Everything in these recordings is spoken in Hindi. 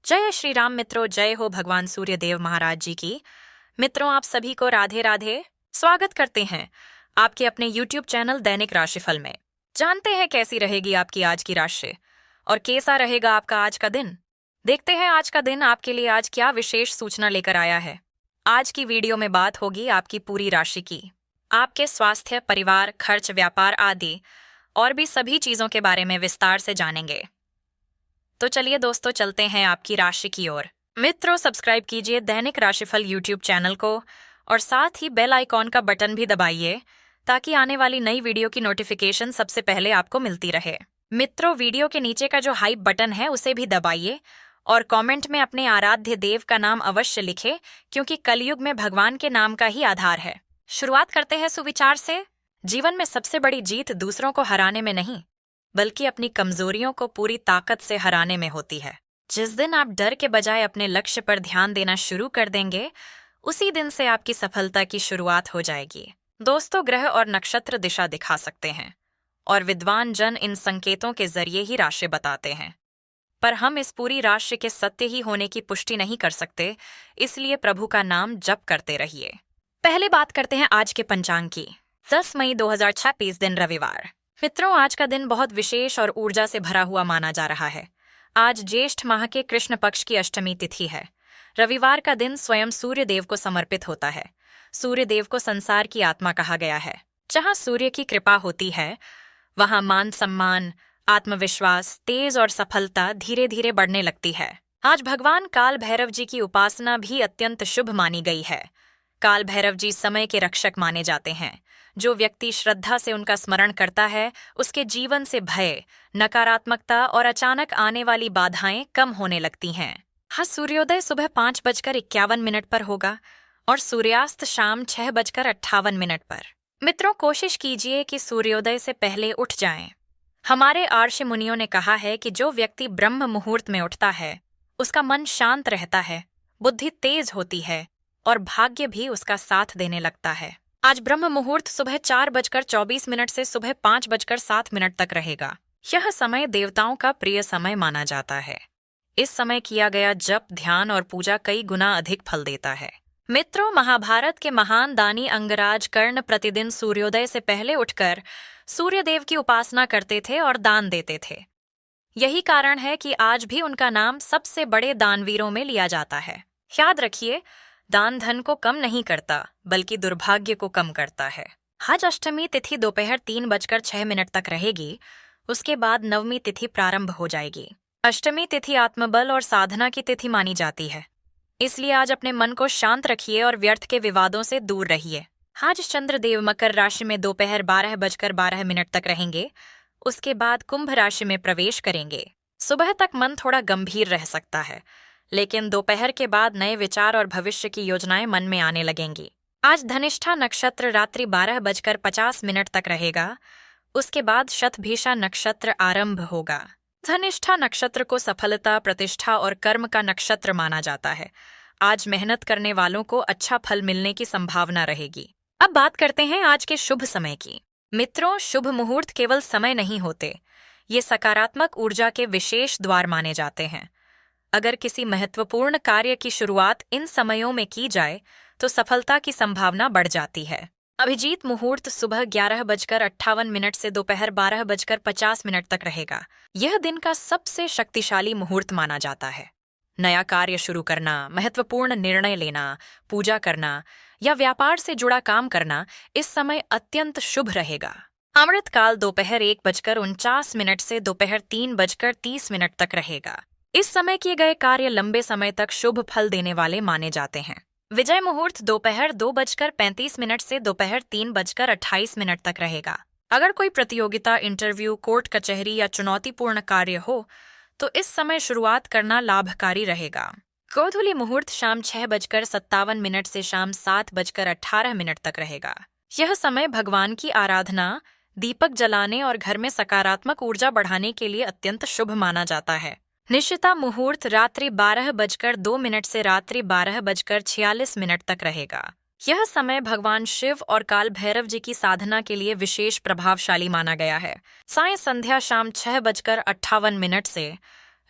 जय श्री राम मित्रों, जय हो भगवान सूर्य देव महाराज जी की। मित्रों, आप सभी को राधे राधे। स्वागत करते हैं आपके अपने YouTube चैनल दैनिक राशिफल में। जानते हैं कैसी रहेगी आपकी आज की राशि और कैसा रहेगा आपका आज का दिन। देखते हैं आज का दिन आपके लिए आज क्या विशेष सूचना लेकर आया है। आज की वीडियो में बात होगी आपकी पूरी राशि की, आपके स्वास्थ्य, परिवार, खर्च, व्यापार आदि और भी सभी चीजों के बारे में विस्तार से जानेंगे। तो चलिए दोस्तों, चलते हैं आपकी राशि की ओर। मित्रों, सब्सक्राइब कीजिए दैनिक राशिफल YouTube चैनल को और साथ ही बेल आइकॉन का बटन भी दबाइए ताकि आने वाली नई वीडियो की नोटिफिकेशन सबसे पहले आपको मिलती रहे। मित्रों, वीडियो के नीचे का जो हाइप बटन है उसे भी दबाइए और कमेंट में अपने आराध्य देव का नाम अवश्य लिखें, क्योंकि कलयुग में भगवान के नाम का ही आधार है। शुरुआत करते हैं सुविचार से। जीवन में सबसे बड़ी जीत दूसरों को हराने में नहीं, बल्कि अपनी कमजोरियों को पूरी ताकत से हराने में होती है। जिस दिन आप डर के बजाय अपने लक्ष्य पर ध्यान देना शुरू कर देंगे, उसी दिन से आपकी सफलता की शुरुआत हो जाएगी। दोस्तों, ग्रह और नक्षत्र दिशा दिखा सकते हैं और विद्वान जन इन संकेतों के जरिए ही राशि बताते हैं, पर हम इस पूरी राशि के सत्य ही होने की पुष्टि नहीं कर सकते, इसलिए प्रभु का नाम जप करते रहिए। पहले बात करते हैं आज के पंचांग की। 10 मई 2026 दिन रविवार। मित्रों, आज का दिन बहुत विशेष और ऊर्जा से भरा हुआ माना जा रहा है। आज ज्येष्ठ माह के कृष्ण पक्ष की अष्टमी तिथि है। रविवार का दिन स्वयं सूर्य देव को समर्पित होता है। सूर्य देव को संसार की आत्मा कहा गया है। जहां सूर्य की कृपा होती है, वहां मान सम्मान, आत्मविश्वास, तेज और सफलता धीरे धीरे बढ़ने लगती है। आज भगवान काल भैरव जी की उपासना भी अत्यंत शुभ मानी गई है। काल भैरव जी समय के रक्षक माने जाते हैं। जो व्यक्ति श्रद्धा से उनका स्मरण करता है, उसके जीवन से भय, नकारात्मकता और अचानक आने वाली बाधाएं कम होने लगती हैं। हाँ, सूर्योदय सुबह 5:51 पर होगा और सूर्यास्त शाम 6:58 पर। मित्रों, कोशिश कीजिए कि सूर्योदय से पहले उठ जाएं। हमारे आर्ष मुनियों ने कहा है कि जो व्यक्ति ब्रह्म मुहूर्त में उठता है, उसका मन शांत रहता है, बुद्धि तेज होती है और भाग्य भी उसका साथ देने लगता है। आज ब्रह्म मुहूर्त सुबह 4:24 से सुबह 5:07 तक रहेगा। यह समय देवताओं का प्रिय समय माना जाता है। इस समय किया गया जप, ध्यान और पूजा कई गुना अधिक फल देता है। मित्रों, महाभारत के महान दानी अंगराज कर्ण प्रतिदिन सूर्योदय से पहले उठकर सूर्य देव की उपासना करते थे और दान देते थे। यही कारण है कि आज भी उनका नाम सबसे बड़े दानवीरों में लिया जाता है। याद रखिए, दान धन को कम नहीं करता, बल्कि दुर्भाग्य को कम करता है। आज अष्टमी तिथि दोपहर 3:06 तक रहेगी। उसके बाद नवमी तिथि प्रारंभ हो जाएगी। अष्टमी तिथि आत्मबल और साधना की तिथि मानी जाती है, इसलिए आज अपने मन को शांत रखिए और व्यर्थ के विवादों से दूर रहिए। आज चंद्रदेव मकर राशि में दोपहर 12:12 तक रहेंगे। उसके बाद कुंभ राशि में प्रवेश करेंगे। सुबह तक मन थोड़ा गंभीर रह सकता है, लेकिन दोपहर के बाद नए विचार और भविष्य की योजनाएं मन में आने लगेंगी। आज धनिष्ठा नक्षत्र रात्रि 12:50 तक रहेगा। उसके बाद शतभिषा नक्षत्र आरंभ होगा। धनिष्ठा नक्षत्र को सफलता, प्रतिष्ठा और कर्म का नक्षत्र माना जाता है। आज मेहनत करने वालों को अच्छा फल मिलने की संभावना रहेगी। अब बात करते हैं आज के शुभ समय की। मित्रों, शुभ मुहूर्त केवल समय नहीं होते, ये सकारात्मक ऊर्जा के विशेष द्वार माने जाते हैं। अगर किसी महत्वपूर्ण कार्य की शुरुआत इन समयों में की जाए तो सफलता की संभावना बढ़ जाती है। अभिजीत मुहूर्त सुबह 11:58 से दोपहर 12:50 तक रहेगा। यह दिन का सबसे शक्तिशाली मुहूर्त माना जाता है। नया कार्य शुरू करना, महत्वपूर्ण निर्णय लेना, पूजा करना या व्यापार से जुड़ा काम करना इस समय अत्यंत शुभ रहेगा। अमृतकाल दोपहर 1:49 से दोपहर 3:30 तक रहेगा। इस समय किए गए कार्य लंबे समय तक शुभ फल देने वाले माने जाते हैं। विजय मुहूर्त दोपहर 2:35 से दोपहर 3:28 तक रहेगा। अगर कोई प्रतियोगिता, इंटरव्यू, कोर्ट कचहरी या चुनौतीपूर्ण कार्य हो तो इस समय शुरुआत करना लाभकारी रहेगा। गोधूली मुहूर्त शाम 6:57 से शाम 7:18 तक रहेगा। यह समय भगवान की आराधना, दीपक जलाने और घर में सकारात्मक ऊर्जा बढ़ाने के लिए अत्यंत शुभ माना जाता है। निशिता मुहूर्त रात्रि 12:02 से रात्रि 12:46 तक रहेगा। यह समय भगवान शिव और काल भैरव जी की साधना के लिए विशेष प्रभावशाली माना गया है। सायं संध्या शाम 6:58 से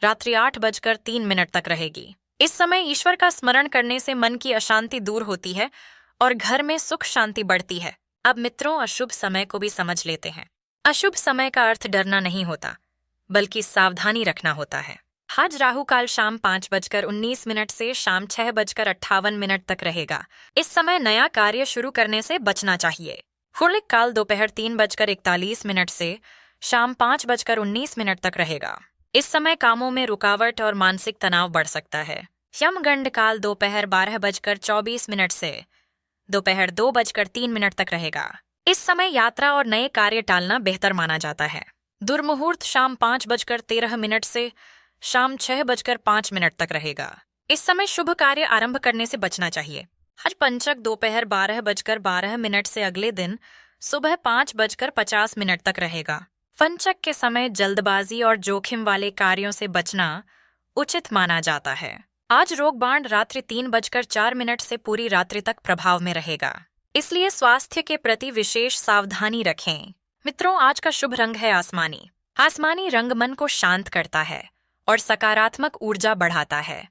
रात्रि 8:03 तक रहेगी। इस समय ईश्वर का स्मरण करने से मन की अशांति दूर होती है और घर में सुख शांति बढ़ती है। अब मित्रों, अशुभ समय को भी समझ लेते हैं। अशुभ समय का अर्थ डरना नहीं होता, बल्कि सावधानी रखना होता है। आज राहु काल शाम 5:19 से शाम 6:58 तक रहेगा। इस समय नया कार्य शुरू करने से बचना चाहिए। हुर्लिक काल दोपहर 3:41 से शाम 5:19 तक रहेगा। इस समय कामों में रुकावट और मानसिक तनाव बढ़ सकता है। यमगंड काल दोपहर 12:24 से दोपहर 2:03 तक रहेगा। इस समय यात्रा और नए कार्य टालना बेहतर माना जाता है। दुर्मुहूर्त शाम 5:13 से शाम 6:05 तक रहेगा। इस समय शुभ कार्य आरंभ करने से बचना चाहिए। आज पंचक दोपहर 12:12 से अगले दिन सुबह 5:50 तक रहेगा। पंचक के समय जल्दबाजी और जोखिम वाले कार्यों से बचना उचित माना जाता है। आज रोगबाण रात्रि 3:04 से पूरी रात्रि तक प्रभाव में रहेगा, इसलिए स्वास्थ्य के प्रति विशेष सावधानी रखें। मित्रों, आज का शुभ रंग है आसमानी। आसमानी रंग मन को शांत करता है और सकारात्मक ऊर्जा बढ़ाता है।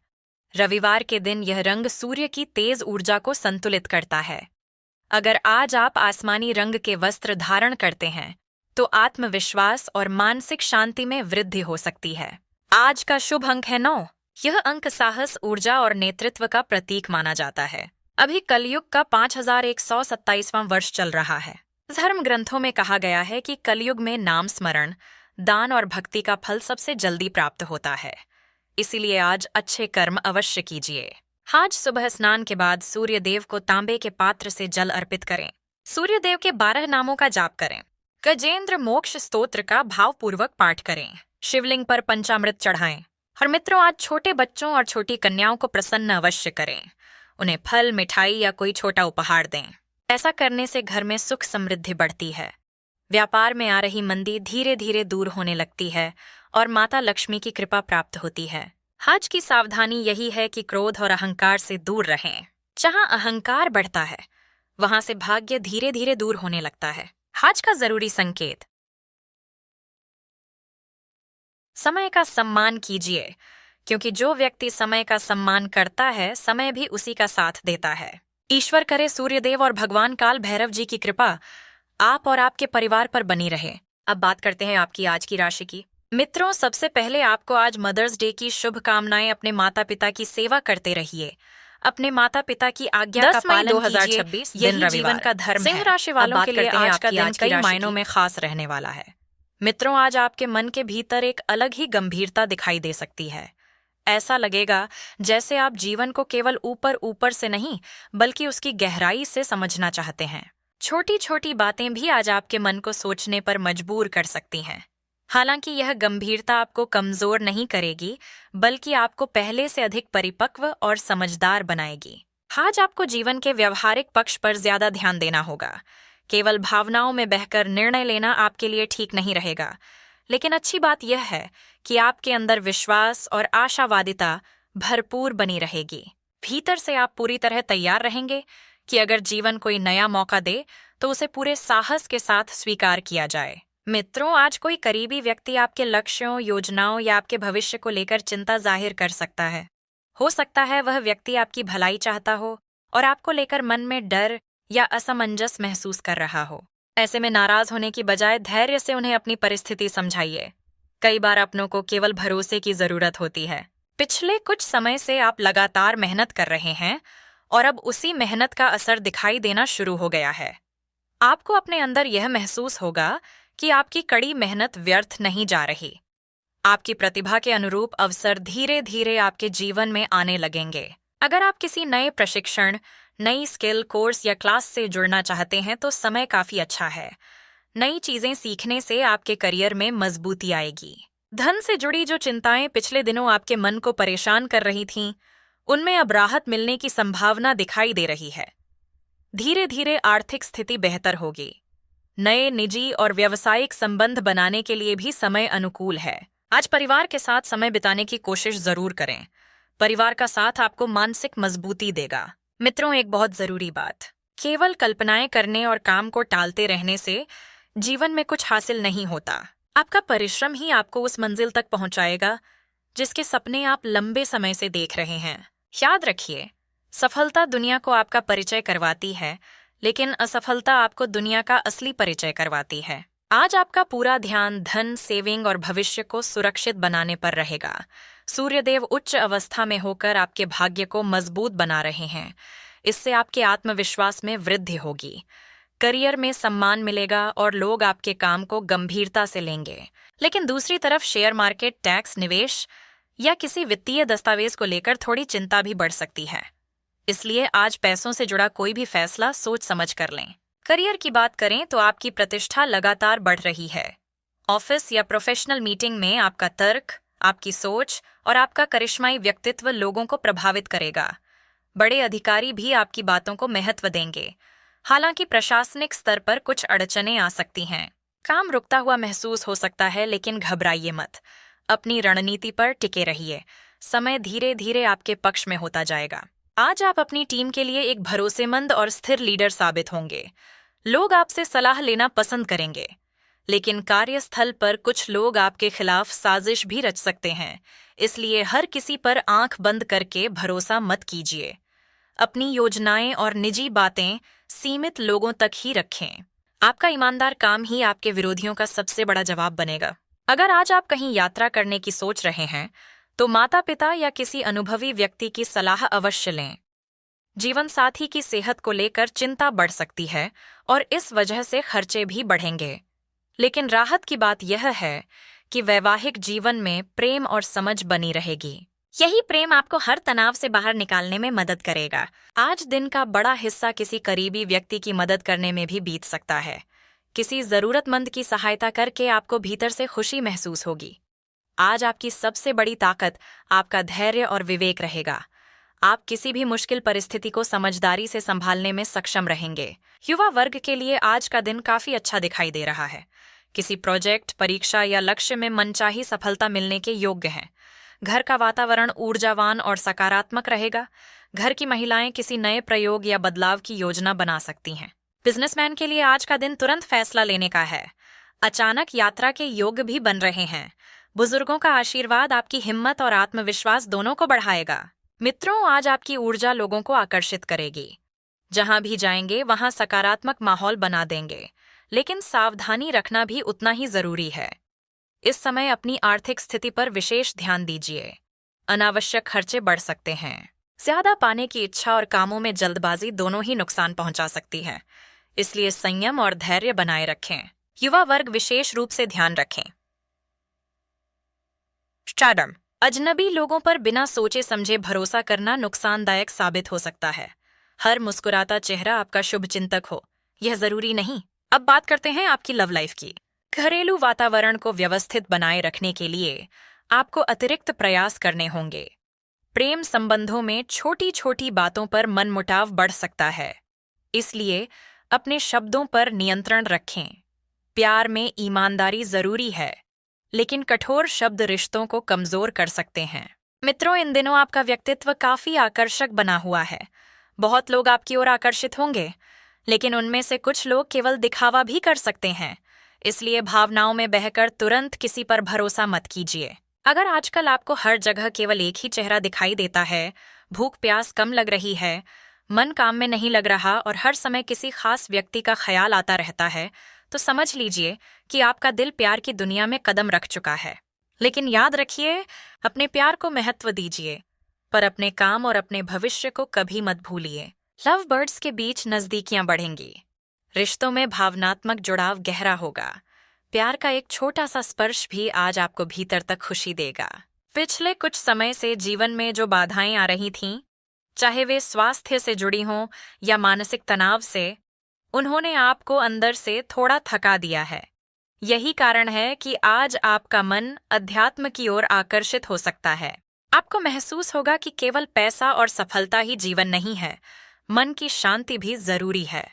रविवार के दिन यह रंग सूर्य की तेज ऊर्जा को संतुलित करता है। अगर आज आप आसमानी रंग के वस्त्र धारण करते हैं तो आत्मविश्वास और मानसिक शांति में वृद्धि हो सकती है। आज का शुभ अंक है 9। यह अंक साहस, ऊर्जा और नेतृत्व का प्रतीक माना जाता है। अभी कलयुग का 5127वां वर्ष चल रहा है। धर्म ग्रंथों में कहा गया है कि कलयुग में नाम स्मरण, दान और भक्ति का फल सबसे जल्दी प्राप्त होता है। इसीलिए आज अच्छे कर्म अवश्य कीजिए। आज सुबह स्नान के बाद सूर्य देव को तांबे के पात्र से जल अर्पित करें। सूर्य देव के 12 नामों का जाप करें। गजेंद्र मोक्ष स्तोत्र का भावपूर्वक पाठ करें। शिवलिंग पर पंचामृत चढ़ाएं। और मित्रों, आज छोटे बच्चों और छोटी कन्याओं को प्रसन्न अवश्य करें। उन्हें फल, मिठाई या कोई छोटा उपहार दें। ऐसा करने से घर में सुख समृद्धि बढ़ती है। व्यापार में आ रही मंदी धीरे धीरे दूर होने लगती है और माता लक्ष्मी की कृपा प्राप्त होती है। आज की सावधानी यही है कि क्रोध और अहंकार से दूर रहें। जहां अहंकार बढ़ता है, वहां से भाग्य धीरे धीरे दूर होने लगता है। आज का जरूरी संकेत: समय का सम्मान कीजिए, क्योंकि जो व्यक्ति समय का सम्मान करता है, समय भी उसी का साथ देता है। ईश्वर करे सूर्यदेव और भगवान काल भैरव जी की कृपा आप और आपके परिवार पर बनी रहे। अब बात करते हैं आपकी आज की राशि की। मित्रों, सबसे पहले आपको आज मदर्स डे की शुभकामनाएं। अपने माता पिता की सेवा करते रहिए। अपने माता पिता की आज्ञा का पालन 2026 कीजिए। यही जीवन का धर्म है। सिंह राशि वालों के लिए आज का दिन कई मायनों में खास रहने वाला है। मित्रों, आज आपके मन के भीतर एक अलग ही गंभीरता दिखाई दे सकती है। ऐसा लगेगा जैसे आप जीवन को केवल ऊपर ऊपर से नहीं, बल्कि उसकी गहराई से समझना चाहते हैं। छोटी छोटी बातें भी आज आपके मन को सोचने पर मजबूर कर सकती हैं। हालांकि यह गंभीरता आपको कमजोर नहीं करेगी, बल्कि आपको पहले से अधिक परिपक्व और समझदार बनाएगी। आज आपको जीवन के व्यवहारिक पक्ष पर ज्यादा ध्यान देना होगा। केवल भावनाओं में बहकर निर्णय लेना आपके लिए ठीक नहीं रहेगा। लेकिन अच्छी बात यह है कि आपके अंदर विश्वास और आशावादिता भरपूर बनी रहेगी। भीतर से आप पूरी तरह तैयार रहेंगे कि अगर जीवन कोई नया मौका दे तो उसे पूरे साहस के साथ स्वीकार किया जाए। मित्रों, आज कोई करीबी व्यक्ति आपके लक्ष्यों, योजनाओं या आपके भविष्य को लेकर चिंता जाहिर कर सकता है। हो सकता है वह व्यक्ति आपकी भलाई चाहता हो और आपको लेकर मन में डर या असमंजस महसूस कर रहा हो। ऐसे में नाराज होने की बजाय धैर्य से उन्हें अपनी परिस्थिति समझाइए। कई बार अपनों को केवल भरोसे की जरूरत होती है। पिछले कुछ समय से आप लगातार मेहनत कर रहे हैं और अब उसी मेहनत का असर दिखाई देना शुरू हो गया है। आपको अपने अंदर यह महसूस होगा कि आपकी कड़ी मेहनत व्यर्थ नहीं जा रही। आपकी प्रतिभा के अनुरूप अवसर धीरे धीरे आपके जीवन में आने लगेंगे। अगर आप किसी नए प्रशिक्षण, नई स्किल, कोर्स या क्लास से जुड़ना चाहते हैं तो समय काफी अच्छा है। नई चीजें सीखने से आपके करियर में मजबूती आएगी। धन से जुड़ी जो चिंताएं पिछले दिनों आपके मन को परेशान कर रही थीं, उनमें अब राहत मिलने की संभावना दिखाई दे रही है। धीरे धीरे आर्थिक स्थिति बेहतर होगी। नए निजी और व्यावसायिक संबंध बनाने के लिए भी समय अनुकूल है। आज परिवार के साथ समय बिताने की कोशिश जरूर करें। परिवार का साथ आपको मानसिक मजबूती देगा। मित्रों, एक बहुत जरूरी बात, केवल कल्पनाएं करने और काम को टालते रहने से जीवन में कुछ हासिल नहीं होता। आपका परिश्रम ही आपको उस मंजिल तक पहुंचाएगा जिसके सपने आप लंबे समय से देख रहे हैं। याद रखिए, सफलता दुनिया को आपका परिचय करवाती है, लेकिन असफलता आपको दुनिया का असली परिचय करवाती है। आज आपका पूरा ध्यान धन, सेविंग और भविष्य को सुरक्षित बनाने पर रहेगा। सूर्यदेव उच्च अवस्था में होकर आपके भाग्य को मजबूत बना रहे हैं। इससे आपके आत्मविश्वास में वृद्धि होगी। करियर में सम्मान मिलेगा और लोग आपके काम को गंभीरता से लेंगे। लेकिन दूसरी तरफ शेयर मार्केट, टैक्स, निवेश या किसी वित्तीय दस्तावेज को लेकर थोड़ी चिंता भी बढ़ सकती है। इसलिए आज पैसों से जुड़ा कोई भी फैसला सोच समझ कर लें। करियर की बात करें तो आपकी प्रतिष्ठा लगातार बढ़ रही है। ऑफिस या प्रोफेशनल मीटिंग में आपका तर्क, आपकी सोच और आपका करिश्माई व्यक्तित्व लोगों को प्रभावित करेगा। बड़े अधिकारी भी आपकी बातों को महत्व देंगे। हालांकि प्रशासनिक स्तर पर कुछ अड़चनें आ सकती हैं। काम रुकता हुआ महसूस हो सकता है, लेकिन घबराइए मत। अपनी रणनीति पर टिके रहिए। समय धीरे धीरे आपके पक्ष में होता जाएगा। आज आप अपनी टीम के लिए एक भरोसेमंद और स्थिर लीडर साबित होंगे। लोग आपसे सलाह लेना पसंद करेंगे, लेकिन कार्यस्थल पर कुछ लोग आपके खिलाफ साजिश भी रच सकते हैं। इसलिए हर किसी पर आंख बंद करके भरोसा मत कीजिए। अपनी योजनाएं और निजी बातें सीमित लोगों तक ही रखें। आपका ईमानदार काम ही आपके विरोधियों का सबसे बड़ा जवाब बनेगा। अगर आज आप कहीं यात्रा करने की सोच रहे हैं तो माता पिता या किसी अनुभवी व्यक्ति की सलाह अवश्य लें। जीवन साथी की सेहत को लेकर चिंता बढ़ सकती है और इस वजह से खर्चे भी बढ़ेंगे। लेकिन राहत की बात यह है कि वैवाहिक जीवन में प्रेम और समझ बनी रहेगी। यही प्रेम आपको हर तनाव से बाहर निकालने में मदद करेगा। आज दिन का बड़ा हिस्सा किसी करीबी व्यक्ति की मदद करने में भी बीत सकता है। किसी जरूरतमंद की सहायता करके आपको भीतर से खुशी महसूस होगी। आज आपकी सबसे बड़ी ताकत आपका धैर्य और विवेक रहेगा। आप किसी भी मुश्किल परिस्थिति को समझदारी से संभालने में सक्षम रहेंगे। युवा वर्ग के लिए आज का दिन काफी अच्छा दिखाई दे रहा है। किसी प्रोजेक्ट, परीक्षा या लक्ष्य में मनचाही सफलता मिलने के योग्य है। घर का वातावरण ऊर्जावान और सकारात्मक रहेगा। घर की महिलाएं किसी नए प्रयोग या बदलाव की योजना बना सकती हैं। बिजनेसमैन के लिए आज का दिन तुरंत फैसला लेने का है। अचानक यात्रा के योग भी बन रहे हैं। बुजुर्गों का आशीर्वाद आपकी हिम्मत और आत्मविश्वास दोनों को बढ़ाएगा। मित्रों, आज आपकी ऊर्जा लोगों को आकर्षित करेगी। जहां भी जाएंगे वहां सकारात्मक माहौल बना देंगे, लेकिन सावधानी रखना भी उतना ही जरूरी है। इस समय अपनी आर्थिक स्थिति पर विशेष ध्यान दीजिए। अनावश्यक खर्चे बढ़ सकते हैं। ज्यादा पाने की इच्छा और कामों में जल्दबाजी दोनों ही नुकसान पहुंचा सकती है। इसलिए संयम और धैर्य बनाए रखें। युवा वर्ग विशेष रूप से ध्यान रखें। स्टारडम, अजनबी लोगों पर बिना सोचे समझे भरोसा करना नुकसानदायक साबित हो सकता है। हर मुस्कुराता चेहरा आपका शुभ चिंतक हो, यह जरूरी नहीं। अब बात करते हैं आपकी लव लाइफ की। घरेलू वातावरण को व्यवस्थित बनाए रखने के लिए आपको अतिरिक्त प्रयास करने होंगे। प्रेम संबंधों में छोटी छोटी बातों पर मनमुटाव बढ़ सकता है, इसलिए अपने शब्दों पर नियंत्रण रखें। प्यार में ईमानदारी जरूरी है, लेकिन कठोर शब्द रिश्तों को कमजोर कर सकते हैं। मित्रों, इन दिनों आपका व्यक्तित्व काफी आकर्षक बना हुआ है। बहुत लोग आपकी ओर आकर्षित होंगे, लेकिन उनमें से कुछ लोग केवल दिखावा भी कर सकते हैं। इसलिए भावनाओं में बहकर तुरंत किसी पर भरोसा मत कीजिए। अगर आजकल आपको हर जगह केवल एक ही चेहरा दिखाई देता है, भूख प्यास कम लग रही है, मन काम में नहीं लग रहा और हर समय किसी खास व्यक्ति का ख्याल आता रहता है, तो समझ लीजिए कि आपका दिल प्यार की दुनिया में कदम रख चुका है। लेकिन याद रखिए, अपने प्यार को महत्व दीजिए, पर अपने काम और अपने भविष्य को कभी मत भूलिए। लव बर्ड्स के बीच नजदीकियां बढ़ेंगी। रिश्तों में भावनात्मक जुड़ाव गहरा होगा। प्यार का एक छोटा सा स्पर्श भी आज आपको भीतर तक खुशी देगा। पिछले कुछ समय से जीवन में जो बाधाएं आ रही थीं, चाहे वे स्वास्थ्य से जुड़ी हों या मानसिक तनाव से, उन्होंने आपको अंदर से थोड़ा थका दिया है। यही कारण है कि आज आपका मन अध्यात्म की ओर आकर्षित हो सकता है। आपको महसूस होगा कि केवल पैसा और सफलता ही जीवन नहीं है, मन की शांति भी जरूरी है।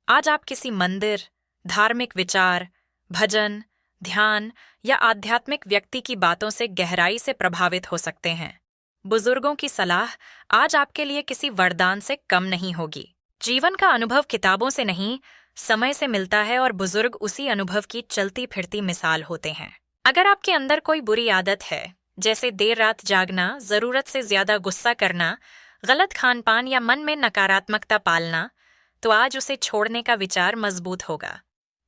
आज आप किसी मंदिर, धार्मिक विचार, भजन, ध्यान या आध्यात्मिक व्यक्ति की बातों से गहराई से प्रभावित हो सकते हैं। बुजुर्गों की सलाह आज आपके लिए किसी वरदान से कम नहीं होगी। जीवन का अनुभव किताबों से नहीं, समय से मिलता है और बुजुर्ग उसी अनुभव की चलती फिरती मिसाल होते हैं। अगर आपके अंदर कोई बुरी आदत है जैसे देर रात जागना, जरूरत से ज्यादा गुस्सा करना, गलत खान पान या मन में नकारात्मकता पालना, तो आज उसे छोड़ने का विचार मजबूत होगा।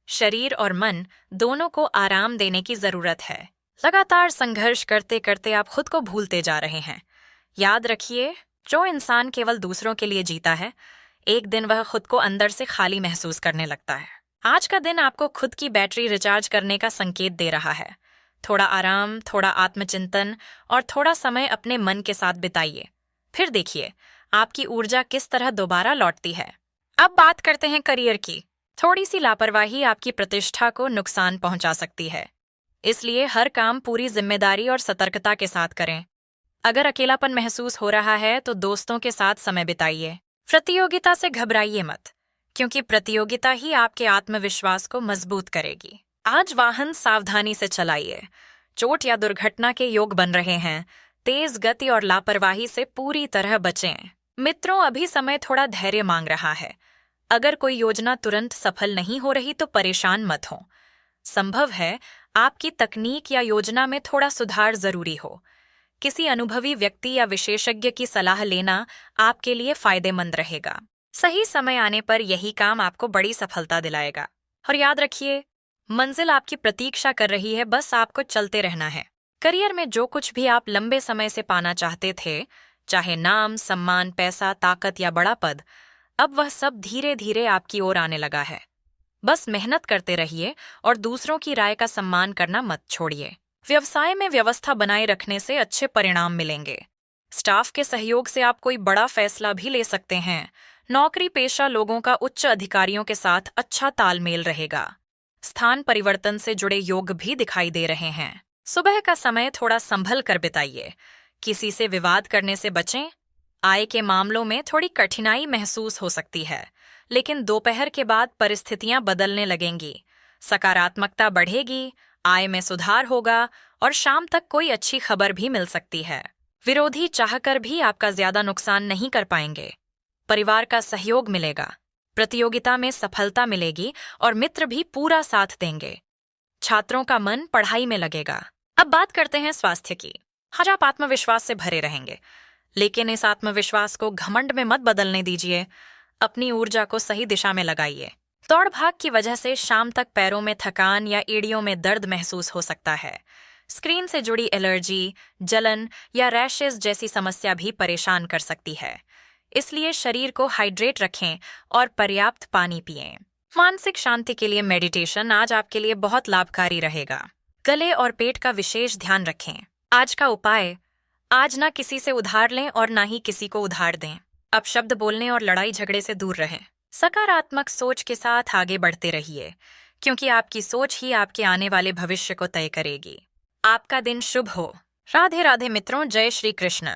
शरीर और मन दोनों को आराम देने की जरूरत है। लगातार संघर्ष करते करते आप खुद को भूलते जा रहे हैं। याद रखिए, जो इंसान केवल दूसरों के लिए जीता है, एक दिन वह खुद को अंदर से खाली महसूस करने लगता है। आज का दिन आपको खुद की बैटरी रिचार्ज करने का संकेत दे रहा है। थोड़ा आराम, थोड़ा आत्मचिंतन और थोड़ा समय अपने मन के साथ बिताइए। फिर देखिए आपकी ऊर्जा किस तरह दोबारा लौटती है। अब बात करते हैं करियर की। थोड़ी सी लापरवाही आपकी प्रतिष्ठा को नुकसान पहुंचा सकती है, इसलिए हर काम पूरी जिम्मेदारी और सतर्कता के साथ करें। अगर अकेलापन महसूस हो रहा है तो दोस्तों के साथ समय बिताइए। प्रतियोगिता से घबराइए मत, क्योंकि प्रतियोगिता ही आपके आत्मविश्वास को मजबूत करेगी। आज वाहन सावधानी से चलाइए। चोट या दुर्घटना के योग बन रहे हैं। तेज गति और लापरवाही से पूरी तरह बचें। मित्रों, अभी समय थोड़ा धैर्य मांग रहा है। अगर कोई योजना तुरंत सफल नहीं हो रही तो परेशान मत हो। संभव है आपकी तकनीक या योजना में थोड़ा सुधार जरूरी हो। किसी अनुभवी व्यक्ति या विशेषज्ञ की सलाह लेना आपके लिए फायदेमंद रहेगा। सही समय आने पर यही काम आपको बड़ी सफलता दिलाएगा। और याद रखिए, मंजिल आपकी प्रतीक्षा कर रही है, बस आपको चलते रहना है। करियर में जो कुछ भी आप लंबे समय से पाना चाहते थे, चाहे नाम, सम्मान, पैसा, ताकत या बड़ा पद, अब वह सब धीरे धीरे आपकी ओर आने लगा है। बस मेहनत करते रहिए और दूसरों की राय का सम्मान करना मत छोड़िए। व्यवसाय में व्यवस्था बनाए रखने से अच्छे परिणाम मिलेंगे। स्टाफ के सहयोग से आप कोई बड़ा फैसला भी ले सकते हैं। नौकरी पेशा लोगों का उच्च अधिकारियों के साथ अच्छा तालमेल रहेगा। स्थान परिवर्तन से जुड़े योग भी दिखाई दे रहे हैं। सुबह का समय थोड़ा संभल कर बिताइए। किसी से विवाद करने से बचें। आय के मामलों में थोड़ी कठिनाई महसूस हो सकती है, लेकिन दोपहर के बाद परिस्थितियां बदलने लगेंगी। सकारात्मकता बढ़ेगी, आय में सुधार होगा और शाम तक कोई अच्छी खबर भी मिल सकती है। विरोधी चाहकर भी आपका ज्यादा नुकसान नहीं कर पाएंगे। परिवार का सहयोग मिलेगा। प्रतियोगिता में सफलता मिलेगी और मित्र भी पूरा साथ देंगे। छात्रों का मन पढ़ाई में लगेगा। अब बात करते हैं स्वास्थ्य की। आज आप आत्मविश्वास से भरे रहेंगे, लेकिन इस आत्मविश्वास को घमंड में मत बदलने दीजिए। अपनी ऊर्जा को सही दिशा में लगाइए। दौड़ भाग की वजह से शाम तक पैरों में थकान या एड़ियों में दर्द महसूस हो सकता है। स्क्रीन से जुड़ी एलर्जी, जलन या रैशेज जैसी समस्या भी परेशान कर सकती है। इसलिए शरीर को हाइड्रेट रखें और पर्याप्त पानी पिएं। मानसिक शांति के लिए मेडिटेशन आज आपके लिए बहुत लाभकारी रहेगा। गले और पेट का विशेष ध्यान रखें। आज का उपाय, आज ना किसी से उधार लें और ना ही किसी को उधार दें। अब शब्द बोलने और लड़ाई झगड़े से दूर रहें। सकारात्मक सोच के साथ आगे बढ़ते रहिए, क्योंकि आपकी सोच ही आपके आने वाले भविष्य को तय करेगी। आपका दिन शुभ हो। राधे राधे मित्रों, जय श्री कृष्ण।